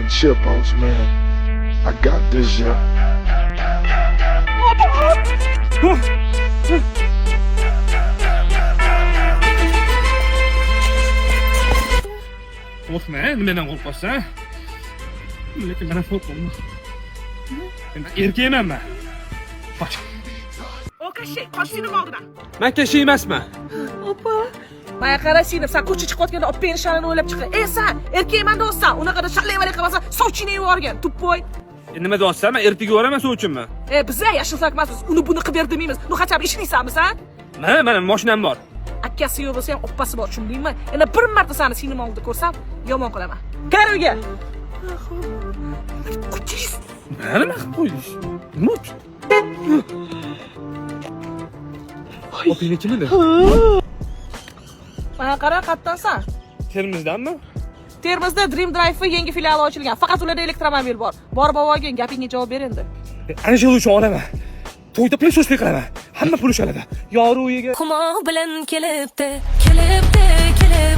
and chip outs, man. I got this, yeah. Qo'rqma, nimadan qo'rqasan? Lekin men qo'rqaman. Men erkakman men. Qoch. Okashi, qochsini oldidan. Men kashi emasman. Opa. Maya qara seni, sen ko'cha chiqayotganda olib berishini o'ylab chiqdi. Ey sen, erkakman deyapsan, unaqada shallayvalik qilmasan, sovchini yuborgan, tuppoy. Nima deyapsan? Men ertaga yuboraman sovchinmi? Biz yashilsak emasmiz, uni buni qilib ber demaymiz. Nu qachon ishlaysanmi sen? Mana mashinam bor. Akasi yo'q bo'lsa ham oppasi bor, tushundingmi? Yana bir marta seni sinema oldida ko'rsam, yomon qilaman. Qara uyga. Kuchis. Nima qilib qo'yish? Nima uchun? Opini kimda? Mana qara, qayerdansan? Termizdanmi? Termizda Dream Drive yangi filiali ochilgan. Faqat ularda elektromobil bor. Borib olgin, gapingga javob ber endi. Ana shu uchun olaman. To'yda plyusli qilaman. Hamma pul oladi. Yoruviga Humo bilan kelibdi, kelibdi, kelib